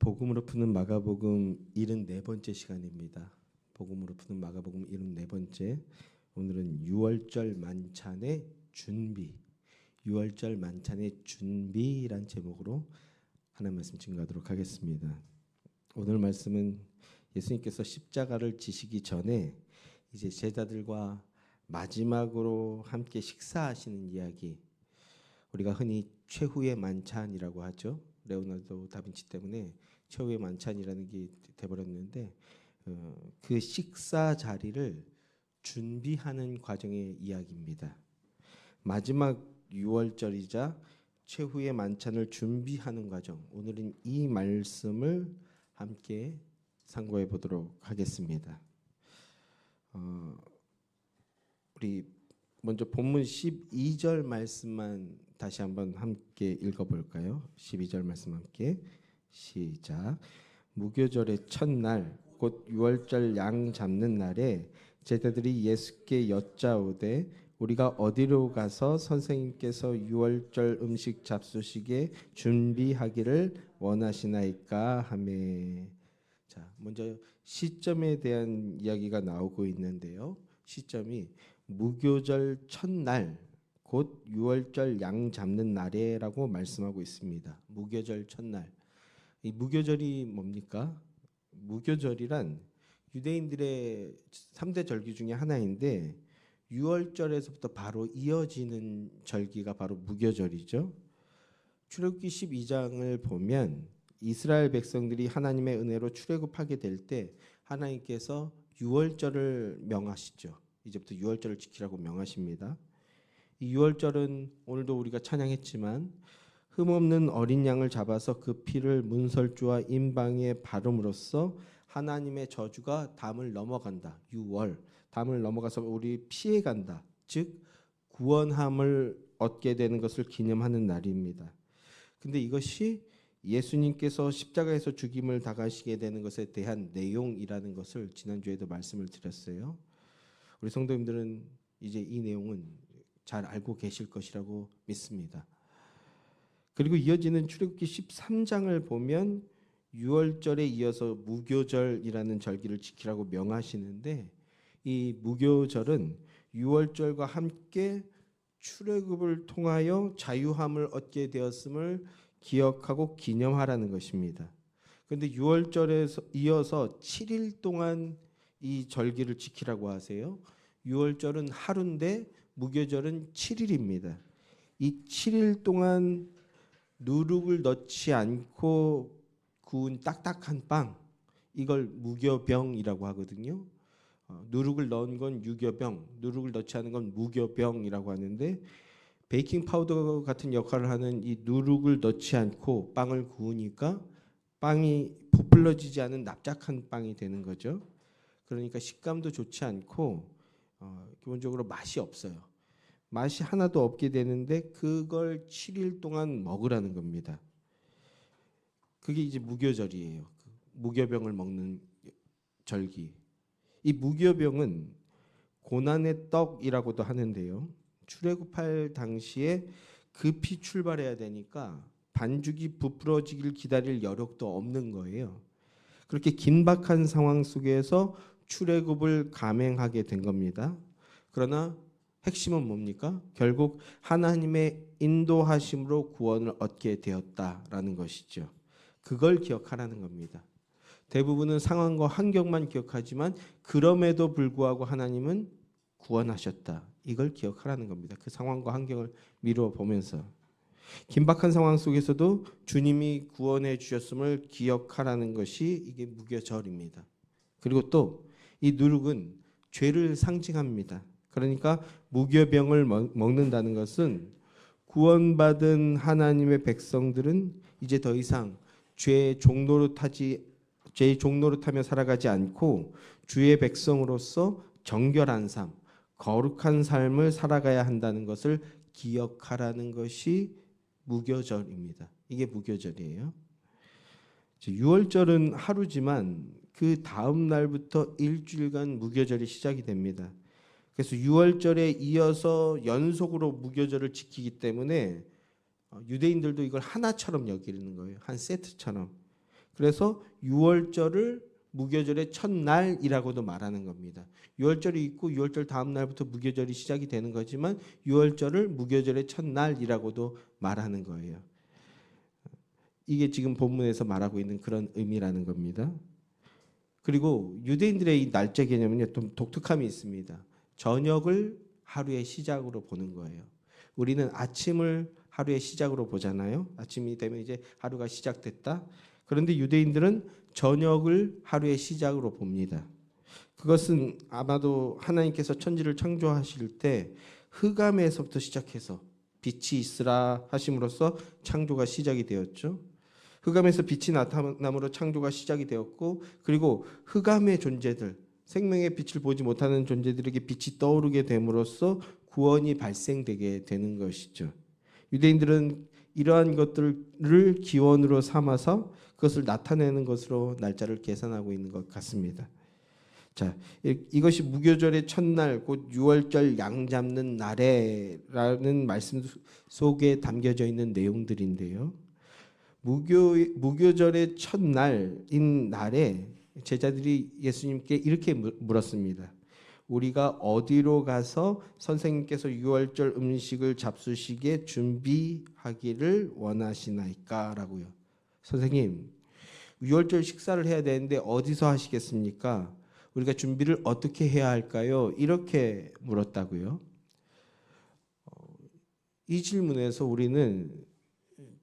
복음으로 푸는 마가복음 74번째 시간입니다. 복음으로 푸는 마가복음 74번째. 오늘은 6월절 만찬의 준비, 6월절 만찬의 준비란 제목으로 하나님 말씀 증거하도록 하겠습니다. 오늘 말씀은 예수님께서 십자가를 지시기 전에 이제 제자들과 마지막으로 함께 식사하시는 이야기, 우리가 흔히 최후의 만찬이라고 하죠. 레오나르도 다빈치 때문에 최후의 만찬이라는 게 돼버렸는데 그 식사 자리를 준비하는 과정의 이야기입니다. 마지막 6월절이자 최후의 만찬을 준비하는 과정, 오늘은 이 말씀을 함께 상고해 보도록 하겠습니다. 우리 먼저 본문 12절 말씀만 다시 한번 함께 읽어볼까요? 12절 말씀 함께 시작. 무교절의 첫날 곧 6월절 양 잡는 날에 제자들이 예수께 여짜오되 우리가 어디로 가서 선생님께서 6월절 음식 잡수시게 준비하기를 원하시나이까 하매. 자, 먼저 시점에 대한 이야기가 나오고 있는데요. 시점이 무교절 첫날 곧 6월절 양 잡는 날에라고 말씀하고 있습니다. 무교절 첫날. 이 무교절이 뭡니까? 무교절이란 유대인들의 3대 절기 중에 하나인데 6월절에서부터 바로 이어지는 절기가 바로 무교절이죠. 출애굽기 12장을 보면 이스라엘 백성들이 하나님의 은혜로 출애굽하게 될 때 하나님께서 6월절을 명하시죠. 이제부터 6월절을 지키라고 명하십니다. 이 6월절은 오늘도 우리가 찬양했지만 흠없는 어린 양을 잡아서 그 피를 문설주와 임방에 바름으로써 하나님의 저주가 담을 넘어간다. 6월 담을 넘어가서 우리 피해간다. 즉 구원함을 얻게 되는 것을 기념하는 날입니다. 근데 이것이 예수님께서 십자가에서 죽임을 당하시게 되는 것에 대한 내용이라는 것을 지난주에도 말씀을 드렸어요. 우리 성도님들은 이제 이 내용은 잘 알고 계실 것이라고 믿습니다. 그리고 이어지는 출애굽기 13장을 보면 6월절에 이어서 무교절이라는 절기를 지키라고 명하시는데 이 무교절은 6월절과 함께 출애굽을 통하여 자유함을 얻게 되었음을 기억하고 기념하라는 것입니다. 그런데 6월절에서 이어서 7일 동안 이 절기를 지키라고 하세요. 6월절은 하루인데 무교절은 7일입니다. 이 7일 동안 누룩을 넣지 않고 구운 딱딱한 빵, 이걸 무교병이라고 하거든요. 누룩을 넣은 건 유교병, 누룩을 넣지 않은 건 무교병이라고 하는데 베이킹 파우더 같은 역할을 하는 이 누룩을 넣지 않고 빵을 구우니까 빵이 부풀러지지 않은 납작한 빵이 되는 거죠. 그러니까 식감도 좋지 않고 기본적으로 맛이 없어요. 맛이 하나도 없게 되는데 그걸 7일 동안 먹으라는 겁니다. 그게 이제 무교절이에요. 무교병을 먹는 절기. 이 무교병은 고난의 떡이라고도 하는데요. 출애굽할 당시에 급히 출발해야 되니까 반죽이 부풀어지길 기다릴 여력도 없는 거예요. 그렇게 긴박한 상황 속에서 출애굽을 감행하게 된 겁니다. 그러나 핵심은 뭡니까? 결국 하나님의 인도하심으로 구원을 얻게 되었다라는 것이죠. 그걸 기억하라는 겁니다. 대부분은 상황과 환경만 기억하지만 그럼에도 불구하고 하나님은 구원하셨다. 이걸 기억하라는 겁니다. 그 상황과 환경을 미루어 보면서 긴박한 상황 속에서도 주님이 구원해 주셨음을 기억하라는 것이 이게 무교절입니다. 그리고 또 이 누룩은 죄를 상징합니다. 그러니까 무교병을 먹는다는 것은 구원받은 하나님의 백성들은 이제 더 이상 죄의 종노릇하며 살아가지 않고 주의 백성으로서 정결한 삶, 거룩한 삶을 살아가야 한다는 것을 기억하라는 것이 무교절입니다. 이게 무교절이에요. 6월절은 하루지만 그 다음 날부터 일주일간 무교절이 시작이 됩니다. 그래서 6월절에 이어서 연속으로 무교절을 지키기 때문에 유대인들도 이걸 하나처럼 여기는 거예요. 한 세트처럼. 그래서 유월절을 무교절의 첫날이라고도 말하는 겁니다. 유월절이 있고 유월절 다음 날부터 무교절이 시작이 되는 거지만 유월절을 무교절의 첫날이라고도 말하는 거예요. 이게 지금 본문에서 말하고 있는 그런 의미라는 겁니다. 그리고 유대인들의 이 날짜 개념은요, 좀 독특함이 있습니다. 저녁을 하루의 시작으로 보는 거예요. 우리는 아침을 하루의 시작으로 보잖아요. 아침이 되면 이제 하루가 시작됐다. 그런데 유대인들은 저녁을 하루의 시작으로 봅니다. 그것은 아마도 하나님께서 천지를 창조하실 때 흑암에서부터 시작해서 빛이 있으라 하심으로써 창조가 시작이 되었죠. 흑암에서 빛이 나타남으로 창조가 시작이 되었고, 그리고 흑암의 존재들, 생명의 빛을 보지 못하는 존재들에게 빛이 떠오르게 됨으로써 구원이 발생되게 되는 것이죠. 유대인들은 이러한 것들을 기원으로 삼아서 그것을 나타내는 것으로 날짜를 계산하고 있는 것 같습니다. 자, 이것이 무교절의 첫날, 곧 유월절 양 잡는 날에라는 말씀 속에 담겨져 있는 내용들인데요. 무교절의 첫날인 날에 제자들이 예수님께 이렇게 물었습니다. 우리가 어디로 가서 선생님께서 유월절 음식을 잡수시게 준비하기를 원하시나이까? 라고요. 선생님, 유월절 식사를 해야 되는데 어디서 하시겠습니까? 우리가 준비를 어떻게 해야 할까요? 이렇게 물었다고요. 이 질문에서 우리는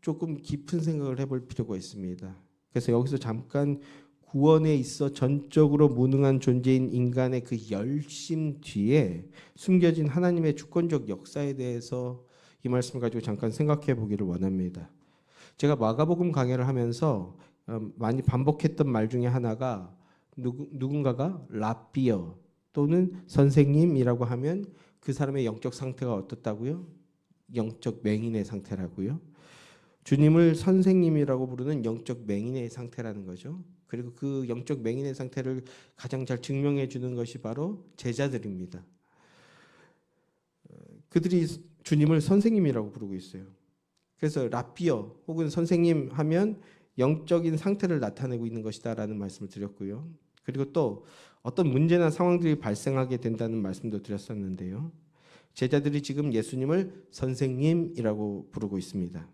조금 깊은 생각을 해볼 필요가 있습니다. 그래서 여기서 잠깐 구원에 있어 전적으로 무능한 존재인 인간의 그 열심 뒤에 숨겨진 하나님의 주권적 역사에 대해서 이 말씀을 가지고 잠깐 생각해 보기를 원합니다. 제가 마가복음 강해를 하면서 많이 반복했던 말 중에 하나가 누군가가 라비어 또는 선생님이라고 하면 그 사람의 영적 상태가 어떻다고요? 영적 맹인의 상태라고요. 주님을 선생님이라고 부르는 영적 맹인의 상태라는 거죠. 그리고 그 영적 맹인의 상태를 가장 잘 증명해 주는 것이 바로 제자들입니다. 그들이 주님을 선생님이라고 부르고 있어요. 그래서 라비어 혹은 선생님 하면 영적인 상태를 나타내고 있는 것이다라는 말씀을 드렸고요. 그리고 또 어떤 문제나 상황들이 발생하게 된다는 말씀도 드렸었는데요. 제자들이 지금 예수님을 선생님이라고 부르고 있습니다.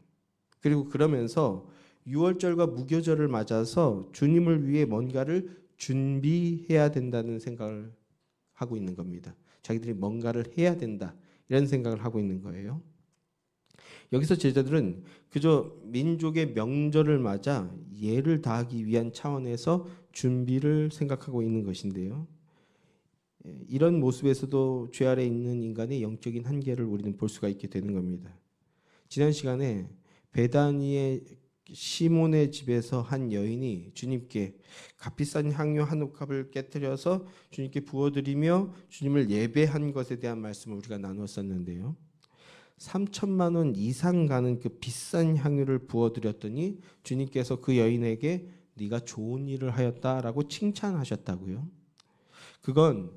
그리고 그러면서 유월절과 무교절을 맞아서 주님을 위해 뭔가를 준비해야 된다는 생각을 하고 있는 겁니다. 자기들이 뭔가를 해야 된다 이런 생각을 하고 있는 거예요. 여기서 제자들은 그저 민족의 명절을 맞아 예를 다하기 위한 차원에서 준비를 생각하고 있는 것인데요. 이런 모습에서도 죄 아래 있는 인간의 영적인 한계를 우리는 볼 수가 있게 되는 겁니다. 지난 시간에 베다니의 시몬의 집에서 한 여인이 주님께 값비싼 향유 한 옥합을 깨뜨려서 주님께 부어드리며 주님을 예배한 것에 대한 말씀을 우리가 나눴었는데요. 3천만 원 이상 가는 그 비싼 향유를 부어드렸더니 주님께서 그 여인에게 네가 좋은 일을 하였다라고 칭찬하셨다고요. 그건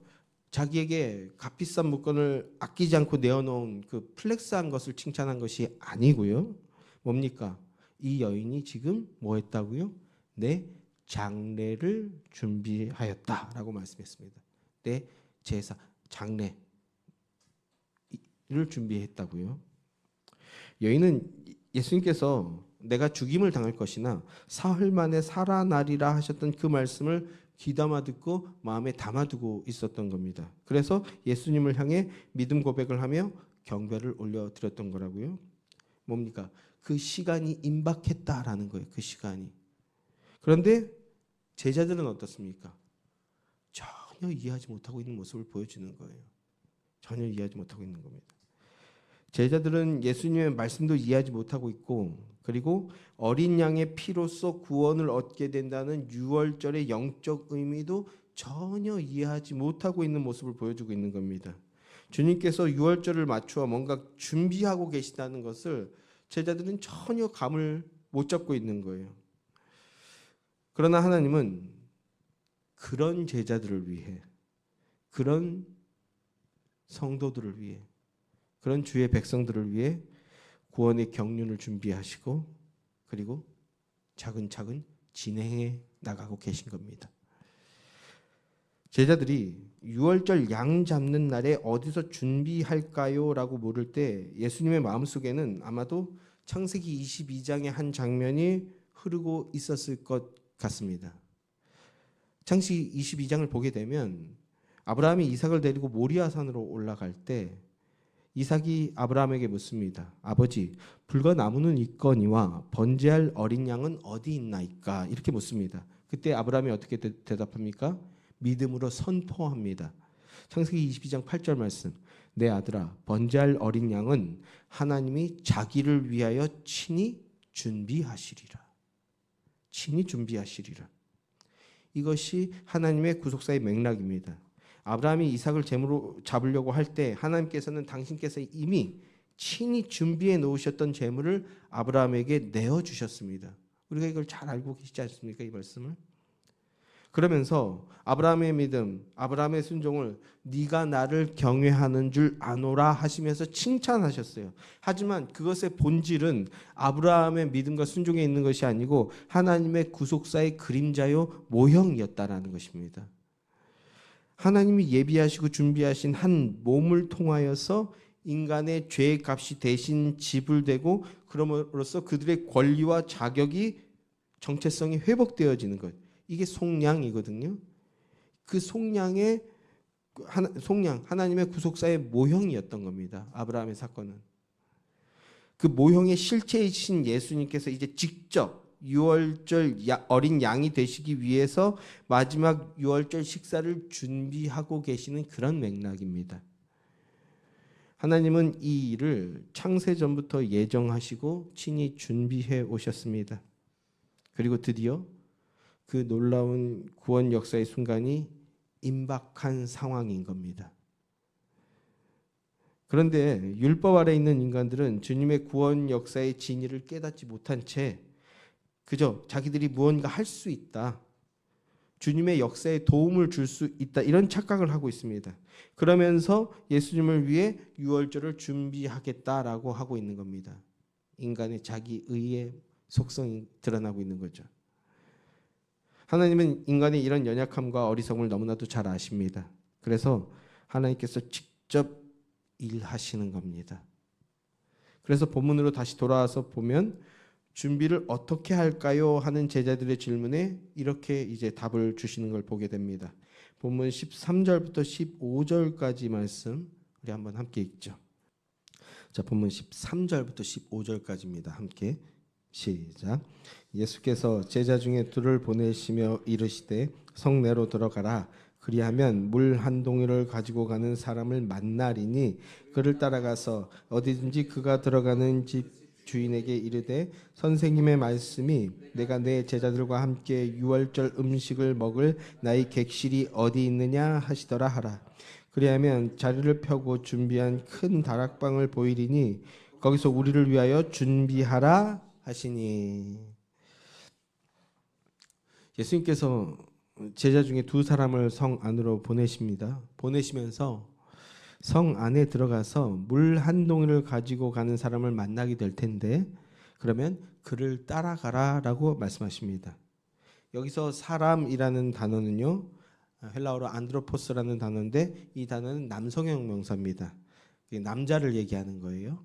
자기에게 값비싼 물건을 아끼지 않고 내어놓은 그 플렉스한 것을 칭찬한 것이 아니고요. 뭡니까? 이 여인이 지금 뭐 했다고요? 내 장례를 준비하였다라고 말씀했습니다. 내 제사, 장례를 준비했다고요. 여인은 예수님께서 내가 죽임을 당할 것이나 사흘 만에 살아나리라 하셨던 그 말씀을 귀담아 듣고 마음에 담아두고 있었던 겁니다. 그래서 예수님을 향해 믿음 고백을 하며 경배를 올려드렸던 거라고요. 뭡니까? 그 시간이 임박했다라는 거예요. 그 시간이. 그런데 제자들은 어떻습니까? 전혀 이해하지 못하고 있는 모습을 보여주는 거예요. 전혀 이해하지 못하고 있는 겁니다. 제자들은 예수님의 말씀도 이해하지 못하고 있고, 그리고 어린 양의 피로써 구원을 얻게 된다는 유월절의 영적 의미도 전혀 이해하지 못하고 있는 모습을 보여주고 있는 겁니다. 주님께서 유월절을 맞추어 뭔가 준비하고 계시다는 것을 제자들은 전혀 감을 못 잡고 있는 거예요. 그러나 하나님은 그런 제자들을 위해, 그런 성도들을 위해, 그런 주의 백성들을 위해 구원의 경륜을 준비하시고, 그리고 차근차근 진행해 나가고 계신 겁니다. 제자들이 유월절 양 잡는 날에 어디서 준비할까요? 라고 물을 때 예수님의 마음속에는 아마도 창세기 22장의 한 장면이 흐르고 있었을 것 같습니다. 창세기 22장을 보게 되면 아브라함이 이삭을 데리고 모리아산으로 올라갈 때 이삭이 아브라함에게 묻습니다. 아버지, 불과 나무는 있거니와 번제할 어린 양은 어디 있나이까? 이렇게 묻습니다. 그때 아브라함이 어떻게 대답합니까? 믿음으로 선포합니다. 창세기 22장 8절 말씀. 내 아들아, 번제할 어린 양은 하나님이 자기를 위하여 친히 준비하시리라. 친히 준비하시리라. 이것이 하나님의 구속사의 맥락입니다. 아브라함이 이삭을 제물로 잡으려고 할 때 하나님께서는 당신께서 이미 친히 준비해 놓으셨던 제물을 아브라함에게 내어주셨습니다. 우리가 이걸 잘 알고 계시지 않습니까? 이 말씀을. 그러면서 아브라함의 믿음, 아브라함의 순종을 네가 나를 경외하는 줄 아노라 하시면서 칭찬하셨어요. 하지만 그것의 본질은 아브라함의 믿음과 순종에 있는 것이 아니고 하나님의 구속사의 그림자요 모형이었다라는 것입니다. 하나님이 예비하시고 준비하신 한 몸을 통하여서 인간의 죄의 값이 대신 지불되고 그럼으로써 그들의 권리와 자격이 정체성이 회복되어지는 것. 이게 속량이거든요. 그 속량 하나님의 구속사의 모형이었던 겁니다. 아브라함의 사건은. 그 모형의 실체이신 예수님께서 이제 직접 유월절 어린 양이 되시기 위해서 마지막 유월절 식사를 준비하고 계시는 그런 맥락입니다. 하나님은 이 일을 창세전부터 예정하시고 친히 준비해 오셨습니다. 그리고 드디어 그 놀라운 구원 역사의 순간이 임박한 상황인 겁니다. 그런데 율법 아래 있는 인간들은 주님의 구원 역사의 진리를 깨닫지 못한 채 그저 자기들이 무언가 할 수 있다, 주님의 역사에 도움을 줄 수 있다, 이런 착각을 하고 있습니다. 그러면서 예수님을 위해 유월절을 준비하겠다라고 하고 있는 겁니다. 인간의 자기 의의 속성이 드러나고 있는 거죠. 하나님은 인간의 이런 연약함과 어리석음을 너무나도 잘 아십니다. 그래서 하나님께서 직접 일하시는 겁니다. 그래서 본문으로 다시 돌아와서 보면 준비를 어떻게 할까요? 하는 제자들의 질문에 이렇게 이제 답을 주시는 걸 보게 됩니다. 본문 13절부터 15절까지 말씀 우리 한번 함께 읽죠. 자, 본문 13절부터 15절까지입니다. 함께 시작. 예수께서 제자 중에 둘을 보내시며 이르시되 성내로 들어가라. 그리하면 물 한 동이를 가지고 가는 사람을 만나리니 그를 따라가서 어디든지 그가 들어가는 집 주인에게 이르되 선생님의 말씀이 내가 내 제자들과 함께 유월절 음식을 먹을 나의 객실이 어디 있느냐 하시더라 하라. 그리하면 자리를 펴고 준비한 큰 다락방을 보이리니 거기서 우리를 위하여 준비하라 하시니. 예수님께서 제자 중에 두 사람을 성 안으로 보내십니다. 보내시면서 성 안에 들어가서 물 한 동이를 가지고 가는 사람을 만나게 될 텐데 그러면 그를 따라가라라고 말씀하십니다. 여기서 사람이라는 단어는요, 헬라어로 안드로포스라는 단어인데 이 단어는 남성형 명사입니다. 남자를 얘기하는 거예요.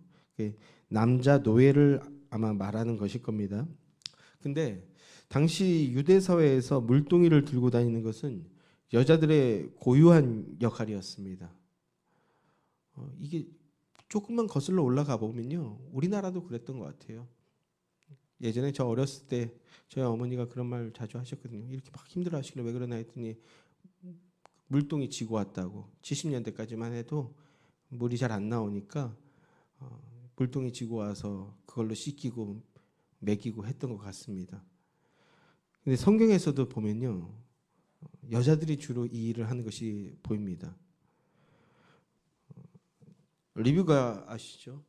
남자 노예를 아마 말하는 것일 겁니다. 근데 당시 유대 사회에서 물동이를 들고 다니는 것은 여자들의 고유한 역할이었습니다. 이게 조금만 거슬러 올라가 보면요, 우리나라도 그랬던 것 같아요. 예전에 저 어렸을 때 저희 어머니가 그런 말 자주 하셨거든요. 이렇게 막 힘들어 하시길래 왜 그러나 했더니 물동이 지고 왔다고. 70년대까지만 해도 물이 잘 안 나오니까 물동이 지고 와서 그걸로 씻기고 먹이고 했던 것 같습니다. 근데 성경에서도 보면요, 여자들이 주로 이 일을 하는 것이 보입니다. 리브가 아시죠?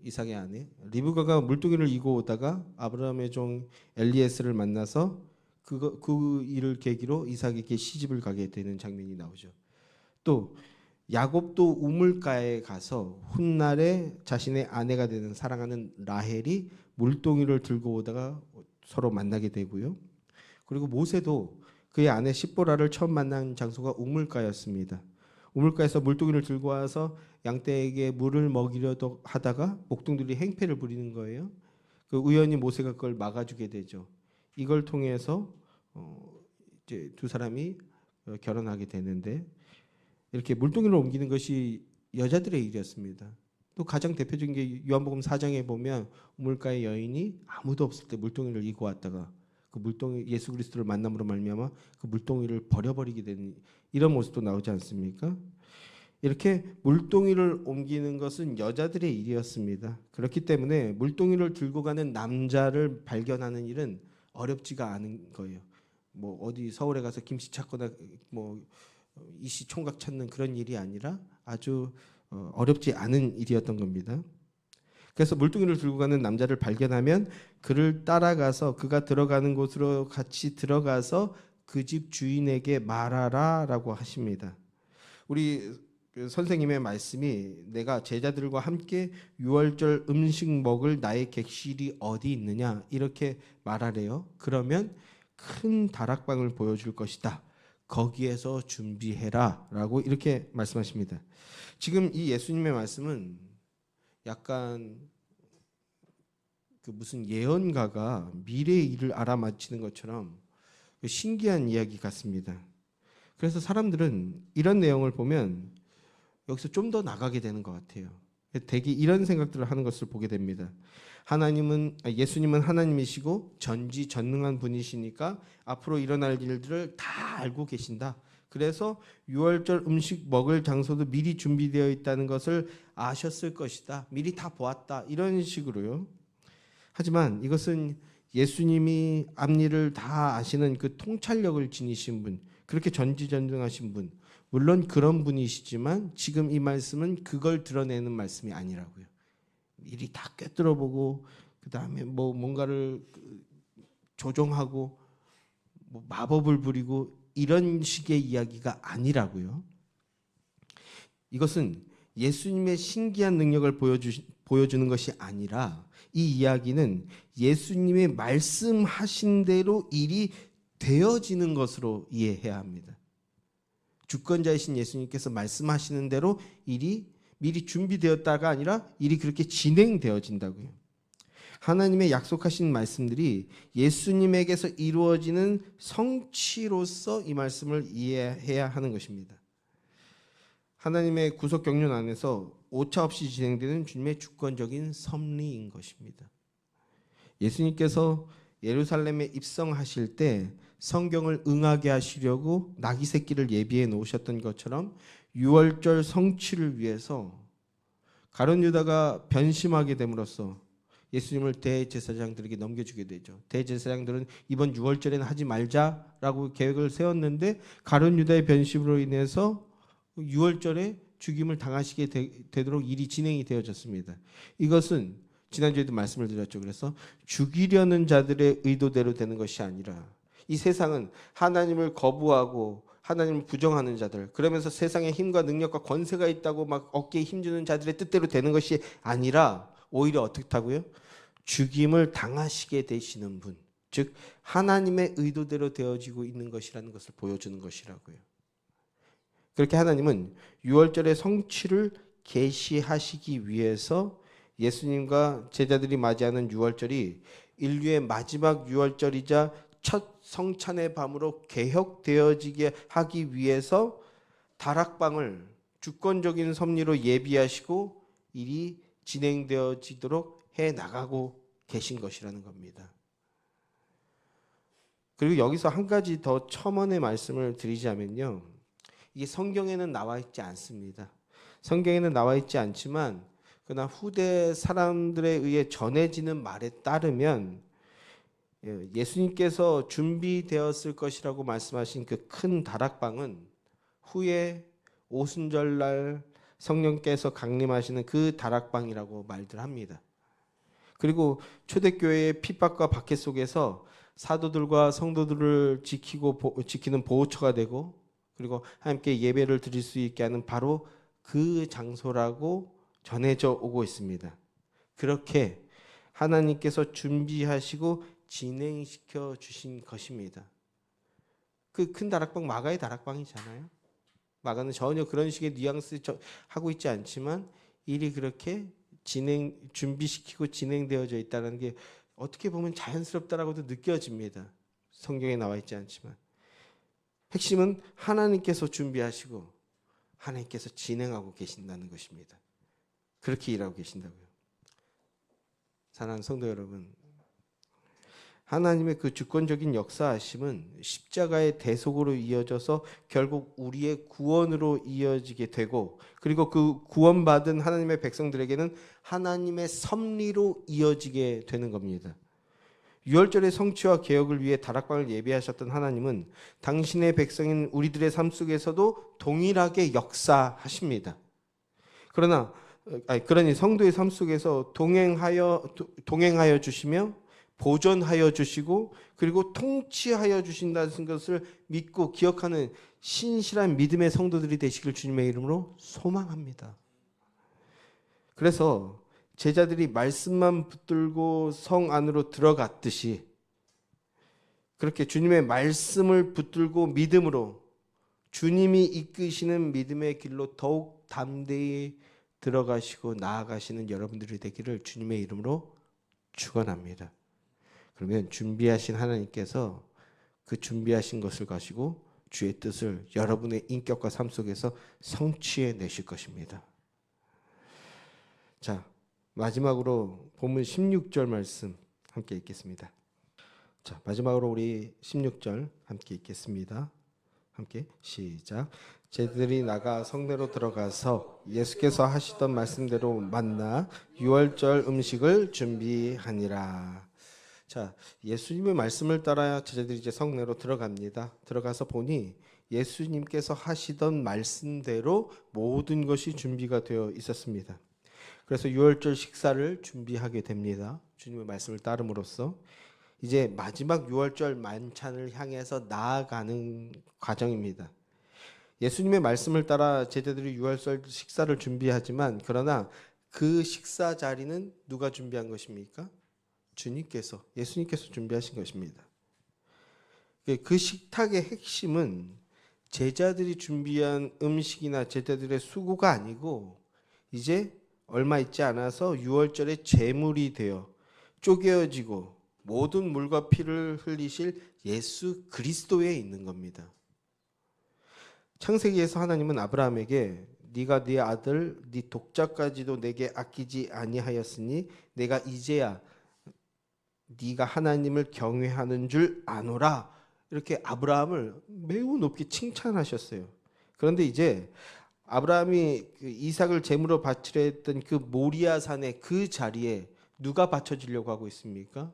이삭의 아내 리브가가 물동이를 이고 오다가 아브라함의 종 엘리에스를 만나서 그 일을 계기로 이삭에게 시집을 가게 되는 장면이 나오죠. 또 야곱도 우물가에 가서 훗날에 자신의 아내가 되는 사랑하는 라헬이 물동이를 들고 오다가 서로 만나게 되고요. 그리고 모세도 그의 아내 십보라를 처음 만난 장소가 우물가였습니다. 우물가에서 물동이를 들고 와서 양떼에게 물을 먹이려도 하다가 목동들이 행패를 부리는 거예요. 그 우연히 모세가 그걸 막아주게 되죠. 이걸 통해서 이제 두 사람이 결혼하게 되는데, 이렇게 물동이를 옮기는 것이 여자들의 일이었습니다. 또 가장 대표적인 게 요한복음 4장에 보면 우물가의 여인이 아무도 없을 때 물동이를 이고 왔다가 그 물동이 예수 그리스도를 만남으로 말미암아 그 물동이를 버려버리게 되는 이런 모습도 나오지 않습니까? 이렇게 물동이를 옮기는 것은 여자들의 일이었습니다. 그렇기 때문에 물동이를 들고 가는 남자를 발견하는 일은 어렵지가 않은 거예요. 뭐 어디 서울에 가서 김씨 찾거나 뭐 이씨 총각 찾는 그런 일이 아니라 아주 어렵지 않은 일이었던 겁니다. 그래서 물동이를 들고 가는 남자를 발견하면 그를 따라가서 그가 들어가는 곳으로 같이 들어가서 그 집 주인에게 말하라라고 하십니다. 우리 선생님의 말씀이 내가 제자들과 함께 유월절 음식 먹을 나의 객실이 어디 있느냐 이렇게 말하래요. 그러면 큰 다락방을 보여줄 것이다. 거기에서 준비해라 라고 이렇게 말씀하십니다. 지금 이 예수님의 말씀은 약간 그 무슨 예언가가 미래의 일을 알아맞히는 것처럼 신기한 이야기 같습니다. 그래서 사람들은 이런 내용을 보면 여기서 좀 더 나가게 되는 것 같아요. 대개 이런 생각들을 하는 것을 보게 됩니다. 예수님은 하나님이시고 전지전능한 분이시니까 앞으로 일어날 일들을 다 알고 계신다. 그래서 유월절 음식 먹을 장소도 미리 준비되어 있다는 것을 아셨을 것이다. 미리 다 보았다. 이런 식으로요. 하지만 이것은 예수님이 앞일을 다 아시는 그 통찰력을 지니신 분, 그렇게 전지전능하신 분, 물론 그런 분이시지만 지금 이 말씀은 그걸 드러내는 말씀이 아니라고요. 미리 다 꿰뚫어보고 그 다음에 뭐 뭔가를 조종하고 뭐 마법을 부리고 이런 식의 이야기가 아니라고요. 이것은 예수님의 신기한 능력을 보여주는 것이 아니라 이 이야기는 예수님의 말씀하신 대로 일이 되어지는 것으로 이해해야 합니다. 주권자이신 예수님께서 말씀하시는 대로 일이 미리 준비되었다가 아니라 일이 그렇게 진행되어진다고요. 하나님의 약속하신 말씀들이 예수님에게서 이루어지는 성취로서 이 말씀을 이해해야 하는 것입니다. 하나님의 구속 경륜 안에서 오차 없이 진행되는 주님의 주권적인 섭리인 것입니다. 예수님께서 예루살렘에 입성하실 때 성경을 응하게 하시려고 나귀 새끼를 예비해 놓으셨던 것처럼 유월절 성취를 위해서 가룟 유다가 변심하게 됨으로써 예수님을 대제사장들에게 넘겨주게 되죠. 대제사장들은 이번 유월절에는 하지 말자라고 계획을 세웠는데 가룟 유다의 변심으로 인해서 유월절에 죽임을 당하시게 되도록 일이 진행이 되어졌습니다. 이것은 지난주에도 말씀을 드렸죠. 그래서 죽이려는 자들의 의도대로 되는 것이 아니라 이 세상은 하나님을 거부하고 하나님을 부정하는 자들, 그러면서 세상에 힘과 능력과 권세가 있다고 막 어깨에 힘주는 자들의 뜻대로 되는 것이 아니라 오히려 어떻다고요? 죽임을 당하시게 되시는 분, 즉 하나님의 의도대로 되어지고 있는 것이라는 것을 보여주는 것이라고요. 그렇게 하나님은 유월절의 성취를 계시하시기 위해서 예수님과 제자들이 맞이하는 유월절이 인류의 마지막 유월절이자 첫 성찬의 밤으로 개혁되어지게 하기 위해서 다락방을 주권적인 섭리로 예비하시고 일이 진행되어지도록 해나가고 계신 것이라는 겁니다. 그리고 여기서 한 가지 더 첨언의 말씀을 드리자면요. 이게 성경에는 나와 있지 않습니다. 성경에는 나와 있지 않지만 그러나 후대 사람들에 의해 전해지는 말에 따르면 예수님께서 준비되었을 것이라고 말씀하신 그 큰 다락방은 후에 오순절날 성령께서 강림하시는 그 다락방이라고 말들 합니다. 그리고 초대교회의 핍박과 박해 속에서 사도들과 성도들을 지키는 보호처가 되고 그리고 함께 예배를 드릴 수 있게 하는 바로 그 장소라고 전해져 오고 있습니다. 그렇게 하나님께서 준비하시고 진행시켜 주신 것입니다. 그 큰 다락방 마가의 다락방이잖아요. 마가는 전혀 그런 식의 뉘앙스 하고 있지 않지만 일이 그렇게 준비시키고 진행되어져 있다는 게 어떻게 보면 자연스럽다라고도 느껴집니다. 성경에 나와 있지 않지만 핵심은 하나님께서 준비하시고 하나님께서 진행하고 계신다는 것입니다. 그렇게 일하고 계신다고요. 사랑하는 성도 여러분, 하나님의 그 주권적인 역사하심은 십자가의 대속으로 이어져서 결국 우리의 구원으로 이어지게 되고, 그리고 그 구원받은 하나님의 백성들에게는 하나님의 섭리로 이어지게 되는 겁니다. 유월절의 성취와 개혁을 위해 다락방을 예비하셨던 하나님은 당신의 백성인 우리들의 삶 속에서도 동일하게 역사하십니다. 그러니 성도의 삶 속에서 동행하여 주시며 보존하여 주시고 그리고 통치하여 주신다는 것을 믿고 기억하는 신실한 믿음의 성도들이 되시길 주님의 이름으로 소망합니다. 그래서 제자들이 말씀만 붙들고 성 안으로 들어갔듯이 그렇게 주님의 말씀을 붙들고 믿음으로 주님이 이끄시는 믿음의 길로 더욱 담대히 들어가시고 나아가시는 여러분들이 되기를 주님의 이름으로 축원합니다. 그러면 준비하신 하나님께서 그 준비하신 것을 가지고 주의 뜻을 여러분의 인격과 삶 속에서 성취해 내실 것입니다. 자, 마지막으로 본문 16절 말씀 함께 읽겠습니다. 자, 마지막으로 우리 16절 함께 읽겠습니다. 함께 시작. 제자들이 나가 성내로 들어가서 예수께서 하시던 말씀대로 만나 유월절 음식을 준비하니라. 자, 예수님의 말씀을 따라 제자들이 이제 성내로 들어갑니다. 들어가서 보니 예수님께서 하시던 말씀대로 모든 것이 준비가 되어 있었습니다. 그래서 유월절 식사를 준비하게 됩니다. 주님의 말씀을 따름으로써 이제 마지막 유월절 만찬을 향해서 나아가는 과정입니다. 예수님의 말씀을 따라 제자들이 유월절 식사를 준비하지만 그러나 그 식사 자리는 누가 준비한 것입니까? 예수님께서 준비하신 것입니다. 그 식탁의 핵심은 제자들이 준비한 음식이나 제자들의 수고가 아니고 이제 얼마 있지 않아서 유월절의 제물이 되어 쪼개어지고 모든 물과 피를 흘리실 예수 그리스도에 있는 겁니다. 창세기에서 하나님은 아브라함에게 네가 네 아들 네 독자까지도 내게 아끼지 아니하였으니 내가 이제야 네가 하나님을 경외하는 줄 아노라, 이렇게 아브라함을 매우 높게 칭찬하셨어요. 그런데 이제 아브라함이 그 이삭을 제물로 바치려 했던 그 모리아 산의 그 자리에 누가 바쳐지려고 하고 있습니까?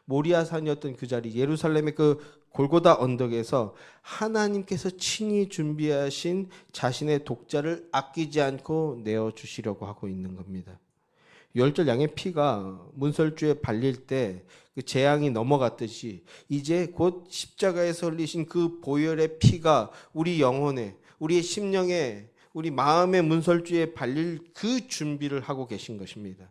모리아 산이었던 그 자리, 예루살렘의 그 골고다 언덕에서 하나님께서 친히 준비하신 자신의 독자를 아끼지 않고 내어주시려고 하고 있는 겁니다. 유월절 양의 피가 문설주에 발릴 때 그 재앙이 넘어갔듯이 이제 곧 십자가에서 흘리신 그 보혈의 피가 우리 영혼에, 우리의 심령에, 우리 마음의 문설주에 발릴 그 준비를 하고 계신 것입니다.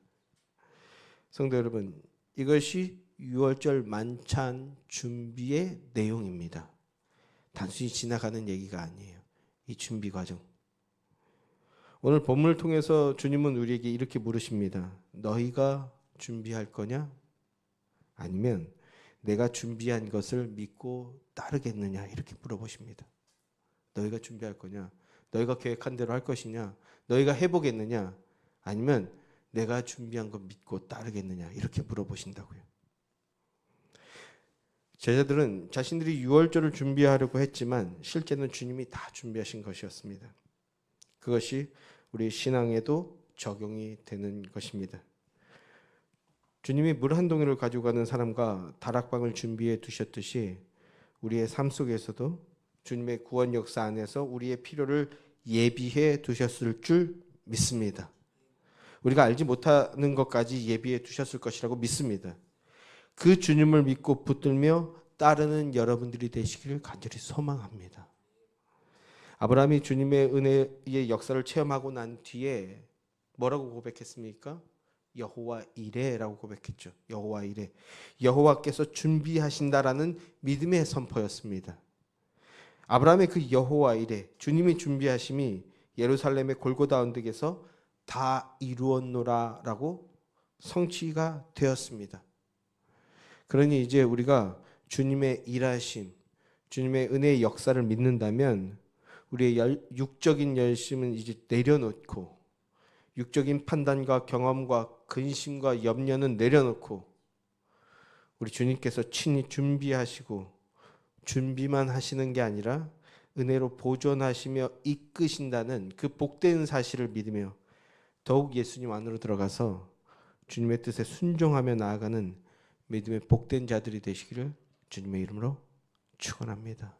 성도 여러분, 이것이 유월절 만찬 준비의 내용입니다. 단순히 지나가는 얘기가 아니에요. 이 준비 과정. 오늘 본문을 통해서 주님은 우리에게 이렇게 물으십니다. 너희가 준비할 거냐? 아니면 내가 준비한 것을 믿고 따르겠느냐? 이렇게 물어보십니다. 너희가 준비할 거냐? 너희가 계획한 대로 할 것이냐? 너희가 해보겠느냐? 아니면 내가 준비한 거 믿고 따르겠느냐? 이렇게 물어보신다고요. 제자들은 자신들이 유월절을 준비하려고 했지만 실제는 주님이 다 준비하신 것이었습니다. 그것이 우리 신앙에도 적용이 되는 것입니다. 주님이 물 한 동이를 가지고 가는 사람과 다락방을 준비해 두셨듯이 우리의 삶 속에서도 주님의 구원 역사 안에서 우리의 필요를 예비해 두셨을 줄 믿습니다. 우리가 알지 못하는 것까지 예비해 두셨을 것이라고 믿습니다. 그 주님을 믿고 붙들며 따르는 여러분들이 되시기를 간절히 소망합니다. 아브라함이 주님의 은혜의 역사를 체험하고 난 뒤에 뭐라고 고백했습니까? 여호와 이레라고 고백했죠. 여호와 이레. 여호와께서 준비하신다라는 믿음의 선포였습니다. 아브라함의 그 여호와 이레 주님이 준비하심이 예루살렘의 골고다 언덕에서 다 이루었노라라고 성취가 되었습니다. 그러니 이제 우리가 주님의 일하심, 주님의 은혜의 역사를 믿는다면 우리의 육적인 열심은 이제 내려놓고 육적인 판단과 경험과 근심과 염려는 내려놓고 우리 주님께서 친히 준비하시고 준비만 하시는 게 아니라 은혜로 보존하시며 이끄신다는 그 복된 사실을 믿으며 더욱 예수님 안으로 들어가서 주님의 뜻에 순종하며 나아가는 믿음의 복된 자들이 되시기를 주님의 이름으로 축원합니다.